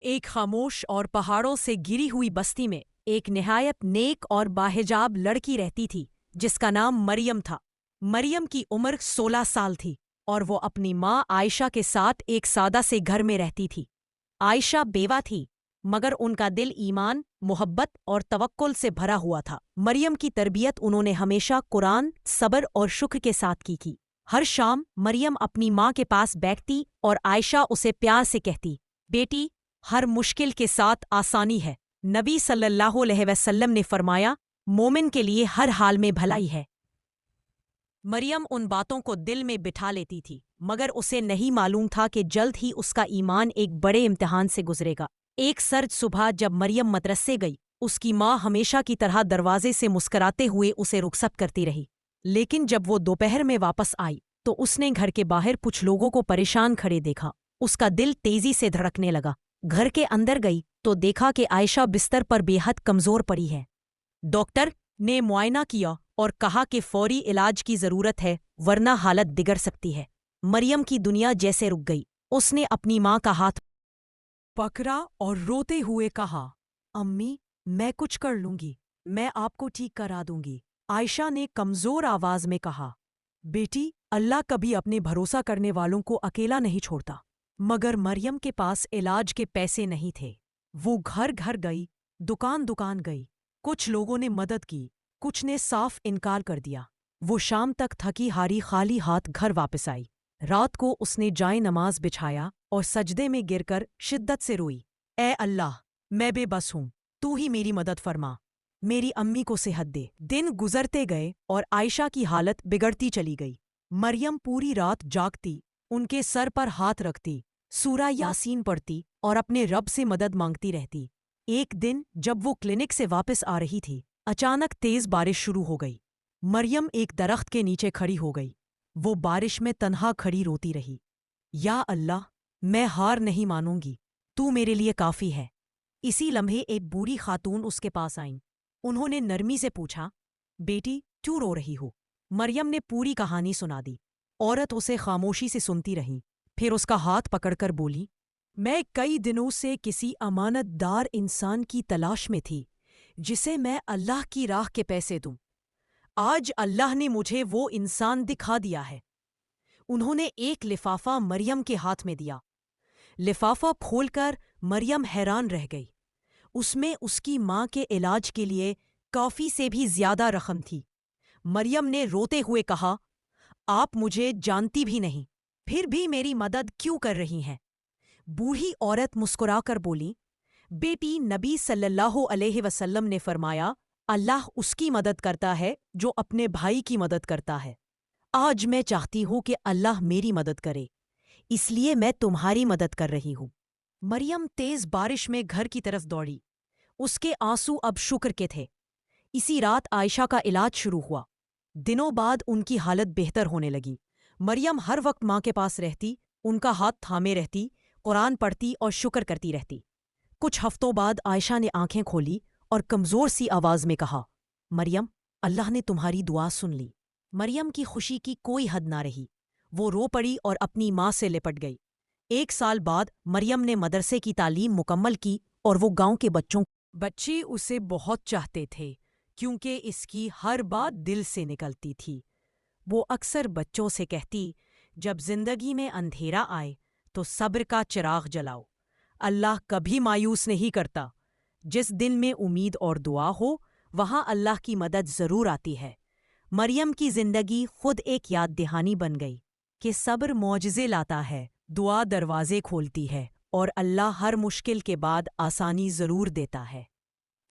ایک خاموش اور پہاڑوں سے گری ہوئی بستی میں ایک نہایت نیک اور باحجاب لڑکی رہتی تھی جس کا نام مریم تھا۔ مریم کی عمر 16 سال تھی اور وہ اپنی ماں عائشہ کے ساتھ ایک سادہ سے گھر میں رہتی تھی۔ عائشہ بیوہ تھی مگر ان کا دل ایمان، محبت اور توکل سے بھرا ہوا تھا۔ مریم کی تربیت انہوں نے ہمیشہ قرآن، صبر اور شکر کے ساتھ کی۔ ہر شام مریم اپنی ماں کے پاس بیٹھتی اور عائشہ اسے پیار سے کہتی، بیٹی، ہر مشکل کے ساتھ آسانی ہے۔ نبی صلی اللہ علیہ وسلم نے فرمایا، مومن کے لیے ہر حال میں بھلائی ہے۔ مریم ان باتوں کو دل میں بٹھا لیتی تھی مگر اسے نہیں معلوم تھا کہ جلد ہی اس کا ایمان ایک بڑے امتحان سے گزرے گا۔ ایک سرد صبح جب مریم مدرسے گئی، اس کی ماں ہمیشہ کی طرح دروازے سے مسکراتے ہوئے اسے رخصت کرتی رہی، لیکن جب وہ دوپہر میں واپس آئی تو اس نے گھر کے باہر کچھ لوگوں کو پریشان کھڑے دیکھا۔ اس کا دل تیزی سے دھڑکنے لگا۔ گھر کے اندر گئی تو دیکھا کہ عائشہ بستر پر بے حد کمزور پڑی ہے۔ ڈاکٹر نے معائنہ کیا اور کہا کہ فوری علاج کی ضرورت ہے ورنہ حالت بگڑ سکتی ہے۔ مریم کی دنیا جیسے رک گئی۔ اس نے اپنی ماں کا ہاتھ پکڑا اور روتے ہوئے کہا، امی، میں کچھ کر لوں گی، میں آپ کو ٹھیک کرا دوں گی۔ عائشہ نے کمزور آواز میں کہا، بیٹی، اللہ کبھی اپنے بھروسہ کرنے والوں کو اکیلا نہیں چھوڑتا۔ مگر مریم کے پاس علاج کے پیسے نہیں تھے۔ وہ گھر گھر گئی، دکان گئی۔ کچھ لوگوں نے مدد کی، کچھ نے صاف انکار کر دیا۔ وہ شام تک تھکی ہاری خالی ہاتھ گھر واپس آئی۔ رات کو اس نے جائے نماز بچھایا اور سجدے میں گر کر شدت سے روئی، اے اللہ، میں بے بس ہوں، تو ہی میری مدد فرما، میری امی کو صحت دے۔ دن گزرتے گئے اور عائشہ کی حالت بگڑتی چلی گئی۔ مریم پوری رات جاگتی، ان کے سر پر ہاتھ رکھتی، سورہ یاسین پڑھتی اور اپنے رب سے مدد مانگتی رہتی۔ ایک دن جب وہ کلینک سے واپس آ رہی تھی، اچانک تیز بارش شروع ہو گئی۔ مریم ایک درخت کے نیچے کھڑی ہو گئی۔ وہ بارش میں تنہا کھڑی روتی رہی، یا اللہ، میں ہار نہیں مانوں گی، تو میرے لیے کافی ہے۔ اسی لمحے ایک بوڑھی خاتون اس کے پاس آئیں۔ انہوں نے نرمی سے پوچھا، بیٹی، کیوں رو رہی ہو؟ مریم نے پوری کہانی سنا دی۔ عورت اسے خاموشی سے سنتی رہی، پھر اس کا ہاتھ پکڑ کر بولی، میں کئی دنوں سے کسی امانت دار انسان کی تلاش میں تھی جسے میں اللہ کی راہ کے پیسے دوں۔ آج اللہ نے مجھے وہ انسان دکھا دیا ہے۔ انہوں نے ایک لفافہ مریم کے ہاتھ میں دیا۔ لفافہ کھول کر مریم حیران رہ گئی۔ اس میں اس کی ماں کے علاج کے لیے کافی سے بھی زیادہ رقم تھی۔ مریم نے روتے ہوئے کہا، آپ مجھے جانتی بھی نہیں، پھر بھی میری مدد کیوں کر رہی ہیں؟ بوڑھی عورت مسکرا کر بولی، بیٹی، نبی صلی اللہ علیہ وسلم نے فرمایا، اللہ اس کی مدد کرتا ہے جو اپنے بھائی کی مدد کرتا ہے۔ آج میں چاہتی ہوں کہ اللہ میری مدد کرے، اس لیے میں تمہاری مدد کر رہی ہوں۔ مریم تیز بارش میں گھر کی طرف دوڑی۔ اس کے آنسو اب شکر کے تھے۔ اسی رات عائشہ کا علاج شروع ہوا۔ دنوں بعد ان کی حالت بہتر ہونے لگی۔ مریم ہر وقت ماں کے پاس رہتی، ان کا ہاتھ تھامے رہتی، قرآن پڑھتی اور شکر کرتی رہتی۔ کچھ ہفتوں بعد عائشہ نے آنکھیں کھولی اور کمزور سی آواز میں کہا، مریم، اللہ نے تمہاری دعا سن لی۔ مریم کی خوشی کی کوئی حد نہ رہی۔ وہ رو پڑی اور اپنی ماں سے لپٹ گئی۔ 1 سال بعد مریم نے مدرسے کی تعلیم مکمل کی اور وہ گاؤں کے بچے اسے بہت چاہتے تھے کیونکہ اس کی ہر بات دل سے نکلتی تھی۔ وہ اکثر بچوں سے کہتی، جب زندگی میں اندھیرا آئے تو صبر کا چراغ جلاؤ، اللہ کبھی مایوس نہیں کرتا۔ جس دل میں امید اور دعا ہو وہاں اللہ کی مدد ضرور آتی ہے۔ مریم کی زندگی خود ایک یاد دہانی بن گئی کہ صبر معجزے لاتا ہے، دعا دروازے کھولتی ہے اور اللہ ہر مشکل کے بعد آسانی ضرور دیتا ہے۔